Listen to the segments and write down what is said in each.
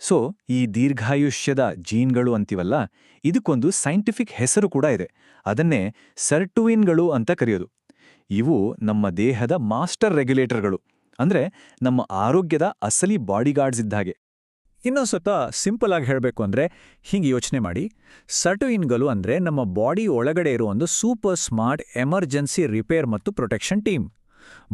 So ಈ ದೀರ್ಘಾಯುಷ್ಯದ ಜೀನ್ಗಳು ಅಂತೀವಲ್ಲ, ಇದಕ್ಕೊಂದು ಸೈಂಟಿಫಿಕ್ ಹೆಸರು ಕೂಡ ಇದೆ. ಅದನ್ನೇ ಸರ್ಟುಯಿನ್ಗಳು ಅಂತ ಕರೆಯೋದು. ಇವು ನಮ್ಮ ದೇಹದ ಮಾಸ್ಟರ್ ರೆಗ್ಯುಲೇಟರ್ಗಳು. ಅಂದ್ರೆ ನಮ್ಮ ಆರೋಗ್ಯದ ಅಸಲಿ ಬಾಡಿಗಾರ್ಡ್ಸ್ ಇದ್ದಾಗೆ. ಇನ್ನೊಂದು ಸ್ವಲ್ಪ ಸಿಂಪಲ್ ಆಗಿ ಹೇಳಬೇಕು ಅಂದರೆ ಹೀಗೆ ಯೋಚನೆ ಮಾಡಿ. ಸರ್ಟುಯಿನ್ಗಳು ಅಂದರೆ ನಮ್ಮ ಬಾಡಿ ಒಳಗಡೆ ಇರೋ ಒಂದು ಸೂಪರ್ ಸ್ಮಾರ್ಟ್ ಎಮರ್ಜೆನ್ಸಿ ರಿಪೇರ್ ಮತ್ತು ಪ್ರೊಟೆಕ್ಷನ್ ಟೀಮ್.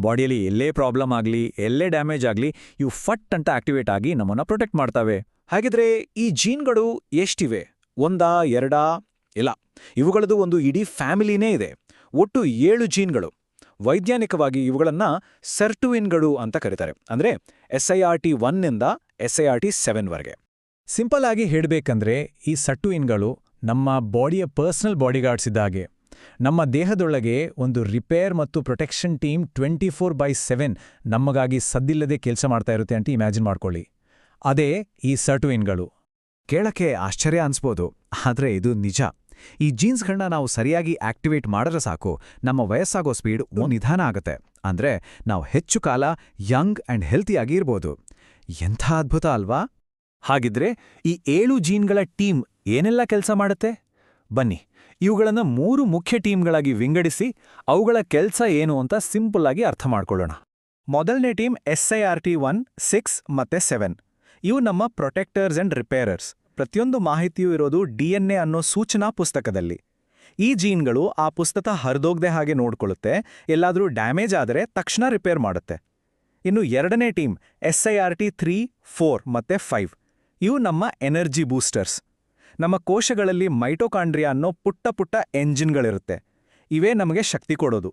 ಬಾಡಿಯಲ್ಲಿ ಎಲ್ಲೇ ಪ್ರಾಬ್ಲಮ್ ಆಗಲಿ, ಎಲ್ಲೇ ಡ್ಯಾಮೇಜ್ ಆಗಲಿ, ಇವು ಫಟ್ ಅಂತ ಆಕ್ಟಿವೇಟ್ ಆಗಿ ನಮ್ಮನ್ನು ಪ್ರೊಟೆಕ್ಟ್ ಮಾಡ್ತವೆ. ಹಾಗಿದ್ರೆ ಈ ಜೀನ್ಗಳು ಎಷ್ಟಿವೆ? ಒಂದಾ, ಎರಡಾ? ಇಲ್ಲ, ಇವುಗಳದು ಒಂದು ಇಡೀ ಫ್ಯಾಮಿಲಿನೇ ಇದೆ. ಒಟ್ಟು 7 ಜೀನ್ಗಳು. ವೈಜ್ಞಾನಿಕವಾಗಿ ಇವುಗಳನ್ನ ಸರ್ಟುಯಿನ್ಗಳು ಅಂತ ಕರೀತಾರೆ. ಅಂದ್ರೆ SIRT1 ನಿಂದ SIRT7 ವರೆಗೆ. ಸಿಂಪಲ್ ಆಗಿ ಹೇಳಬೇಕಂದ್ರೆ ಈ ಸರ್ಟುಯಿನ್ಗಳು ನಮ್ಮ ಬಾಡಿಯ ಪರ್ಸನಲ್ ಬಾಡಿಗಾರ್ಡ್ಸ್ ಇದ್ದಾಗೆ. ನಮ್ಮ ದೇಹದೊಳಗೆ ಒಂದು ರಿಪೇರ್ ಮತ್ತು ಪ್ರೊಟೆಕ್ಷನ್ ಟೀಮ್ 24/7 ನಮಗಾಗಿ ಸದ್ದಿಲ್ಲದೆ ಕೆಲಸ ಮಾಡ್ತಾ ಇರುತ್ತೆ ಅಂತ ಇಮ್ಯಾಜಿನ್ ಮಾಡ್ಕೊಳ್ಳಿ. ಅದೇ ಈ ಸರ್ಟುಯಿನ್ಗಳು. ಕೇಳಕ್ಕೆ ಆಶ್ಚರ್ಯ ಅನ್ಸ್ಬೋದು, ಆದ್ರೆ ಇದು ನಿಜ. ಈ ಜೀನ್ಸ್ಗಳನ್ನ ನಾವು ಸರಿಯಾಗಿ ಆಕ್ಟಿವೇಟ್ ಮಾಡಿದ್ರೆ ಸಾಕು, ನಮ್ಮ ವಯಸ್ಸಾಗೋ ಸ್ಪೀಡ್ ನಿಧಾನ ಆಗುತ್ತೆ. ಅಂದ್ರೆ ನಾವು ಹೆಚ್ಚು ಕಾಲ ಯಂಗ್ ಅಂಡ್ ಹೆಲ್ತಿಯಾಗಿ ಇರ್ಬೋದು. ಎಂಥ ಅದ್ಭುತ ಅಲ್ವಾ? ಹಾಗಿದ್ರೆ ಈ 7 ಜೀನ್ಗಳ ಟೀಮ್ ಏನೆಲ್ಲ ಕೆಲಸ ಮಾಡುತ್ತೆ? ಬನ್ನಿ, ಇವುಗಳನ್ನು 3 ಮುಖ್ಯ ಟೀಮ್ಗಳಾಗಿ ವಿಂಗಡಿಸಿ ಅವುಗಳ ಕೆಲಸ ಏನು ಅಂತ ಸಿಂಪಲ್ ಆಗಿ ಅರ್ಥ ಮಾಡ್ಕೊಳ್ಳೋಣ. ಮೊದಲನೇ ಟೀಮ್ SIRT1, 6 ಮತ್ತೆ 7. ಇವು ನಮ್ಮ ಪ್ರೊಟೆಕ್ಟರ್ಸ್ ಅಂಡ್ ರಿಪೇರರ್ಸ್. ಪ್ರತಿಯೊಂದು ಮಾಹಿತಿಯೂ ಇರೋದು DNA ಅನ್ನೋ ಸೂಚನಾ ಪುಸ್ತಕದಲ್ಲಿ. ಈ ಜೀನ್ಗಳು ಆ ಪುಸ್ತಕ ಹರಿದೋಗದೆ ಹಾಗೆ ನೋಡ್ಕೊಳ್ಳುತ್ತೆ, ಎಲ್ಲಾದರೂ ಡ್ಯಾಮೇಜ್ ಆದರೆ ತಕ್ಷಣ ರಿಪೇರ್ ಮಾಡುತ್ತೆ. ಇನ್ನು ಎರಡನೇ ಟೀಮ್ SIRT3, 4 ಮತ್ತೆ 5. ಇವು ನಮ್ಮ ಎನರ್ಜಿ ಬೂಸ್ಟರ್ಸ್. ನಮ್ಮ ಕೋಶಗಳಲ್ಲಿ ಮೈಟೊಕಾಂಡ್ರಿಯಾ ಅನ್ನೋ ಪುಟ್ಟ ಪುಟ್ಟ ಎಂಜಿನ್ಗಳಿರುತ್ತೆ. ಇವೇ ನಮಗೆ ಶಕ್ತಿ ಕೊಡೋದು.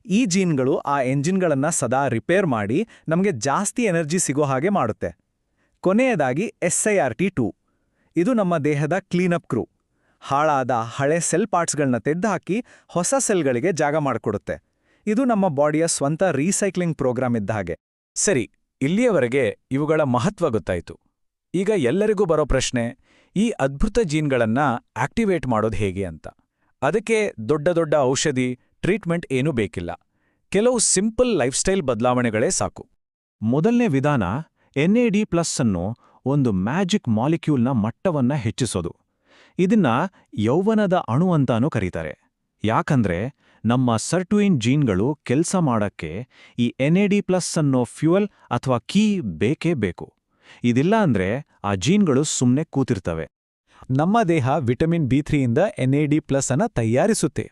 ಈ ಜೀನ್ಗಳು ಆ ಎಂಜಿನ್ಗಳನ್ನು ಸದಾ ರಿಪೇರ್ ಮಾಡಿ ನಮಗೆ ಜಾಸ್ತಿ ಎನರ್ಜಿ ಸಿಗೋ ಹಾಗೆ ಮಾಡುತ್ತೆ. ಕೊನೆಯದಾಗಿ SIRT2. ಇದು ನಮ್ಮ ದೇಹದ ಕ್ಲೀನಪ್ ಕ್ರೂ. ಹಾಳಾದ ಹಳೆ ಸೆಲ್ ಪಾರ್ಟ್ಸ್ಗಳನ್ನ ತೆಗೆದುಹಾಕಿ ಹೊಸ ಸೆಲ್ಗಳಿಗೆ ಜಾಗ ಮಾಡಿಕೊಡುತ್ತೆ. ಇದು ನಮ್ಮ ಬಾಡಿಯ ಸ್ವಂತ ರೀಸೈಕ್ಲಿಂಗ್ ಪ್ರೋಗ್ರಾಮ್ ಇದ್ದ ಹಾಗೆ. ಸರಿ, ಇಲ್ಲಿಯವರೆಗೆ ಇವುಗಳ ಮಹತ್ವ ಗೊತ್ತಾಯಿತು. ಈಗ ಎಲ್ಲರಿಗೂ ಬರೋ ಪ್ರಶ್ನೆ, ಈ ಅದ್ಭುತ ಜೀನ್ಗಳನ್ನ ಆಕ್ಟಿವೇಟ್ ಮಾಡೋದು ಹೇಗೆ ಅಂತ. ಅದಕ್ಕೆ ದೊಡ್ಡ ದೊಡ್ಡ ಔಷಧಿ, ಟ್ರೀಟ್ಮೆಂಟ್ ಏನೂ ಬೇಕಿಲ್ಲ. ಕೆಲವು ಸಿಂಪಲ್ ಲೈಫ್ಸ್ಟೈಲ್ ಬದಲಾವಣೆಗಳೇ ಸಾಕು. ಮೊದಲನೇ ವಿಧಾನ NAD+ ಅನ್ನೋ ಒಂದು ಮ್ಯಾಜಿಕ್ ಮಾಲಿಕ್ಯೂಲ್ನ ಮಟ್ಟವನ್ನ ಹೆಚ್ಚಿಸೋದು. ಇದನ್ನ ಯೌವನದ ಅಣು ಅಂತಾನೂ ಕರೀತಾರೆ. ಯಾಕಂದ್ರೆ ನಮ್ಮ ಸರ್ಟುಯಿನ್ ಜೀನ್ಗಳು ಕೆಲಸ ಮಾಡಕ್ಕೆ ಈ NAD+ ಅನ್ನೋ ಫ್ಯೂಯಲ್ ಅಥವಾ ಕೀ ಬೇಕೇ ಬೇಕು. ಇದಿಲ್ಲ ಅಂದ್ರೆ ಆ ಜೀನ್ಗಳು ಸುಮ್ಮನೆ ಕೂತಿರ್ತವೆ. ನಮ್ಮ ದೇಹ ವಿಟಮಿನ್ B3 ಯಿಂದ NAD+ ಅನ್ನ ತಯಾರಿಸುತ್ತೆ.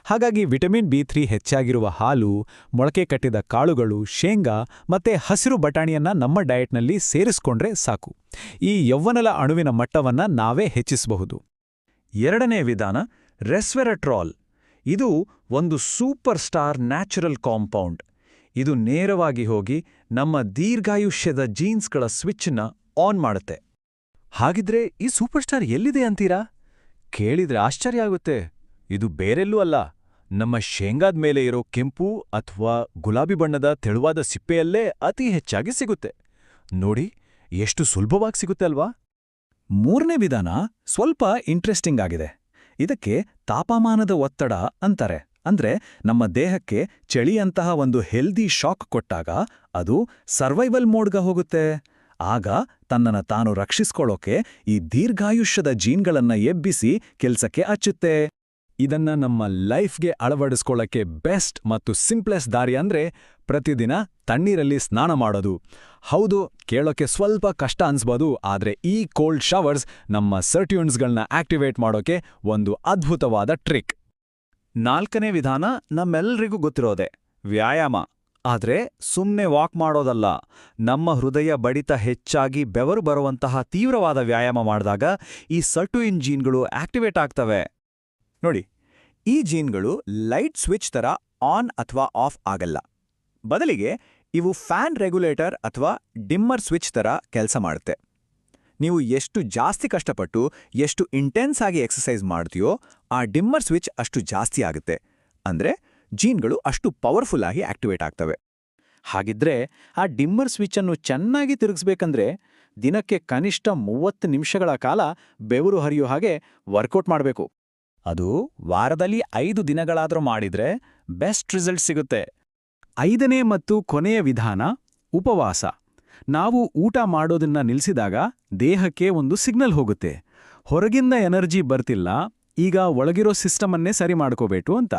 ಹಾಗಾಗಿ ವಿಟಮಿನ್ B3 ಹೆಚ್ಚಾಗಿರುವ ಹಾಲು, ಮೊಳಕೆ ಕಟ್ಟಿದ ಕಾಳುಗಳು, ಶೇಂಗಾ ಮತ್ತೆ ಹಸಿರು ಬಟಾಣಿಯನ್ನ ನಮ್ಮ ಡಯಟ್ನಲ್ಲಿ ಸೇರಿಸ್ಕೊಂಡ್ರೆ ಸಾಕು. ಈ ಯೌವನದ ಅಣುವಿನ ಮಟ್ಟವನ್ನ ನಾವೇ ಹೆಚ್ಚಿಸಬಹುದು. ಎರಡನೇ ವಿಧಾನ ರೆಸ್ವೆರಟ್ರಾಲ್. ಇದು ಒಂದು ಸೂಪರ್ ಸ್ಟಾರ್ ನ್ಯಾಚುರಲ್ ಕಾಂಪೌಂಡ್. ಇದು ನೇರವಾಗಿ ಹೋಗಿ ನಮ್ಮ ದೀರ್ಘಾಯುಷ್ಯದ ಜೀನ್ಸ್ಗಳ ಸ್ವಿಚ್ನ ಆನ್ ಮಾಡುತ್ತೆ. ಹಾಗಿದ್ರೆ ಈ ಸೂಪರ್ ಸ್ಟಾರ್ ಎಲ್ಲಿದೆ ಅಂತೀರಾ? ಕೇಳಿದ್ರೆ ಆಶ್ಚರ್ಯ ಆಗುತ್ತೆ. ಇದು ಬೇರೆಲ್ಲೂ ಅಲ್ಲ, ನಮ್ಮ ಶೇಂಗಾದ ಮೇಲೆ ಇರೋ ಕೆಂಪು ಅಥವಾ ಗುಲಾಬಿ ಬಣ್ಣದ ತೆಳುವಾದ ಸಿಪ್ಪೆಯಲ್ಲೇ ಅತಿ ಹೆಚ್ಚಾಗಿ ಸಿಗುತ್ತೆ. ನೋಡಿ, ಎಷ್ಟು ಸುಲಭವಾಗಿ ಸಿಗುತ್ತೆ ಅಲ್ವಾ? ಮೂರನೇ ವಿಧಾನ ಸ್ವಲ್ಪ ಇಂಟ್ರೆಸ್ಟಿಂಗ್ ಆಗಿದೆ. ಇದಕ್ಕೆ ತಾಪಮಾನದ ಒತ್ತಡ ಅಂತಾರೆ. ಅಂದ್ರೆ ನಮ್ಮ ದೇಹಕ್ಕೆ ಚಳಿಯಂತಹ ಒಂದು ಹೆಲ್ದಿ ಶಾಕ್ ಕೊಟ್ಟಾಗ ಅದು ಸರ್ವೈವಲ್ ಮೋಡ್ಗೆ ಹೋಗುತ್ತೆ. ಆಗ ತನ್ನನ್ನು ತಾನು ರಕ್ಷಿಸ್ಕೊಳ್ಳೋಕೆ ಈ ದೀರ್ಘಾಯುಷ್ಯದ ಜೀನ್ಗಳನ್ನ ಎಬ್ಬಿಸಿ ಕೆಲ್ಸಕ್ಕೆ ಹಚ್ಚುತ್ತೆ. ಇದನ್ನ ನಮ್ಮ ಲೈಫ್ಗೆ ಅಳವಡಿಸ್ಕೊಳ್ಳಕ್ಕೆ ಬೆಸ್ಟ್ ಮತ್ತು ಸಿಂಪ್ಲೆಸ್ಟ್ ದಾರಿ ಅಂದ್ರೆ ಪ್ರತಿದಿನ ತಣ್ಣೀರಲ್ಲಿ ಸ್ನಾನ ಮಾಡೋದು. ಹೌದು, ಕೇಳೋಕೆ ಸ್ವಲ್ಪ ಕಷ್ಟ ಅನ್ಸ್ಬೋದು, ಆದ್ರೆ ಈ ಕೋಲ್ಡ್ ಶವರ್ಸ್ ನಮ್ಮ ಸರ್ಟ್ಯೂನ್ಸ್ಗಳನ್ನ ಆಕ್ಟಿವೇಟ್ ಮಾಡೋಕೆ ಒಂದು ಅದ್ಭುತವಾದ ಟ್ರಿಕ್. ನಾಲ್ಕನೇ ವಿಧಾನ ನಮ್ಮೆಲ್ಲರಿಗೂ ಗೊತ್ತಿರೋದೆ, ವ್ಯಾಯಾಮ. ಆದ್ರೆ ಸುಮ್ಮನೆ ವಾಕ್ ಮಾಡೋದಲ್ಲ. ನಮ್ಮ ಹೃದಯ ಬಡಿತ ಹೆಚ್ಚಾಗಿ ಬೆವರು ಬರುವಂತಹ ತೀವ್ರವಾದ ವ್ಯಾಯಾಮ ಮಾಡಿದಾಗ ಈ ಸರ್ಟುಯಿನ್ ಜೀನ್ಗಳು ಆಕ್ಟಿವೇಟ್ ಆಗ್ತವೆ. ನೋಡಿ, ಈ ಜೀನ್ಗಳು ಲೈಟ್ ಸ್ವಿಚ್ ತರ ಆನ್ ಅಥವಾ ಆಫ್ ಆಗಲ್ಲ. ಬದಲಿಗೆ ಇವು ಫ್ಯಾನ್ ರೆಗ್ಯುಲೇಟರ್ ಅಥವಾ ಡಿಮ್ಮರ್ ಸ್ವಿಚ್ ತರ ಕೆಲಸ ಮಾಡುತ್ತೆ. ನೀವು ಎಷ್ಟು ಜಾಸ್ತಿ ಕಷ್ಟಪಟ್ಟು ಎಷ್ಟು ಇಂಟೆನ್ಸ್ ಆಗಿ ಎಕ್ಸರ್ಸೈಸ್ ಮಾಡ್ತೀಯೋ ಆ ಡಿಮ್ಮರ್ ಸ್ವಿಚ್ ಅಷ್ಟು ಜಾಸ್ತಿ ಆಗುತ್ತೆ. ಅಂದ್ರೆ ಜೀನ್ಗಳು ಅಷ್ಟು ಪವರ್ಫುಲ್ ಆಗಿ ಆಕ್ಟಿವೇಟ್ ಆಗ್ತವೆ. ಹಾಗಿದ್ರೆ ಆ ಡಿಮ್ಮರ್ ಸ್ವಿಚ್ ಅನ್ನು ಚೆನ್ನಾಗಿ ತಿರುಗಿಸ್ಬೇಕಂದ್ರೆ ದಿನಕ್ಕೆ ಕನಿಷ್ಠ 30 ನಿಮಿಷಗಳ ಕಾಲ ಬೆವರು ಹರಿಯೋ ಹಾಗೆ ವರ್ಕೌಟ್ ಮಾಡಬೇಕು. ಅದು ವಾರದಲ್ಲಿ 5 ದಿನಗಳಾದರೂ ಮಾಡಿದ್ರೆ ಬೆಸ್ಟ್ ರಿಸಲ್ಟ್ ಸಿಗುತ್ತೆ. 5ನೇ ಮತ್ತು ಕೊನೆಯ ವಿಧಾನ ಉಪವಾಸ. ನಾವು ಊಟ ಮಾಡೋದನ್ನ ನಿಲ್ಲಿಸಿದಾಗ ದೇಹಕ್ಕೆ ಒಂದು ಸಿಗ್ನಲ್ ಹೋಗುತ್ತೆ. ಹೊರಗಿಂದ ಎನರ್ಜಿ ಬರ್ತಿಲ್ಲ, ಈಗ ಒಳಗಿರೋ ಸಿಸ್ಟಮನ್ನೇ ಸರಿ ಮಾಡ್ಕೋಬೇಕು ಅಂತ.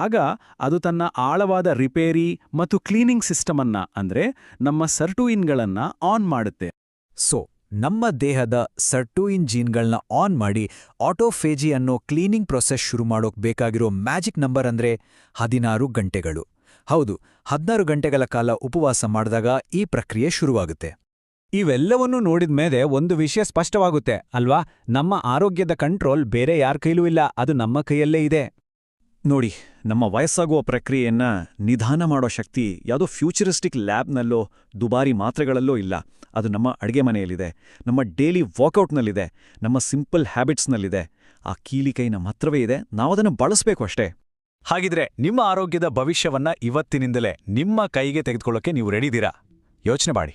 ಆಗ ಅದು ತನ್ನ ಆಳವಾದ ರಿಪೇರಿ ಮತ್ತು ಕ್ಲೀನಿಂಗ್ ಸಿಸ್ಟಮನ್ನ ಅಂದ್ರೆ ನಮ್ಮ ಸರ್ಟೂಯಿನ್ಗಳನ್ನ ಆನ್ ಮಾಡುತ್ತೆ. ಸೊ ನಮ್ಮ ದೇಹದ ಸರ್ಟೂಯಿನ್ ಜೀನ್ಗಳನ್ನ ಆನ್ ಮಾಡಿ ಆಟೋಫೇಜಿ ಅನ್ನೋ ಕ್ಲೀನಿಂಗ್ ಪ್ರೊಸೆಸ್ ಶುರು ಮಾಡೋಕ್ ಬೇಕಾಗಿರೋ ಮ್ಯಾಜಿಕ್ ನಂಬರ್ ಅಂದ್ರೆ 16 ಗಂಟೆಗಳು. ಹೌದು, 16 ಗಂಟೆಗಳ ಕಾಲ ಉಪವಾಸ ಮಾಡಿದಾಗ ಈ ಪ್ರಕ್ರಿಯೆ ಶುರುವಾಗುತ್ತೆ. ಇವೆಲ್ಲವನ್ನೂ ನೋಡಿದ್ಮೇಲೆ ಒಂದು ವಿಷಯ ಸ್ಪಷ್ಟವಾಗುತ್ತೆ ಅಲ್ವಾ? ನಮ್ಮ ಆರೋಗ್ಯದ ಕಂಟ್ರೋಲ್ ಬೇರೆ ಯಾರ ಕೈಲೂ ಇಲ್ಲ, ಅದು ನಮ್ಮ ಕೈಯಲ್ಲೇ ಇದೆ. ನೋಡಿ, ನಮ್ಮ ವಯಸ್ಸಾಗುವ ಪ್ರಕ್ರಿಯೆಯನ್ನ ನಿಧಾನ ಮಾಡೋ ಶಕ್ತಿ ಯಾವುದೋ ಫ್ಯೂಚರಿಸ್ಟಿಕ್ ಲ್ಯಾಬ್ನಲ್ಲೋ ದುಬಾರಿ ಮಾತ್ರೆಗಳಲ್ಲೋ ಇಲ್ಲ. ಅದು ನಮ್ಮ ಅಡುಗೆ ಮನೆಯಲ್ಲಿದೆ, ನಮ್ಮ ಡೈಲಿ ವಾಕೌಟ್ನಲ್ಲಿದೆ, ನಮ್ಮ ಸಿಂಪಲ್ ಹ್ಯಾಬಿಟ್ಸ್ನಲ್ಲಿದೆ. ಆ ಕೀಲಿಕೈ ನಮ್ಮ ಹತ್ರವೇ ಇದೆ, ನಾವದನ್ನು ಬಳಸಬೇಕು ಅಷ್ಟೇ. ಹಾಗಿದ್ರೆ ನಿಮ್ಮ ಆರೋಗ್ಯದ ಭವಿಷ್ಯವನ್ನ ಇವತ್ತಿನಿಂದಲೇ ನಿಮ್ಮ ಕೈಗೆ ತೆಗೆದುಕೊಳ್ಳೋಕೆ ನೀವು ರೆಡಿದೀರಾ? ಯೋಚನೆ ಮಾಡಿ.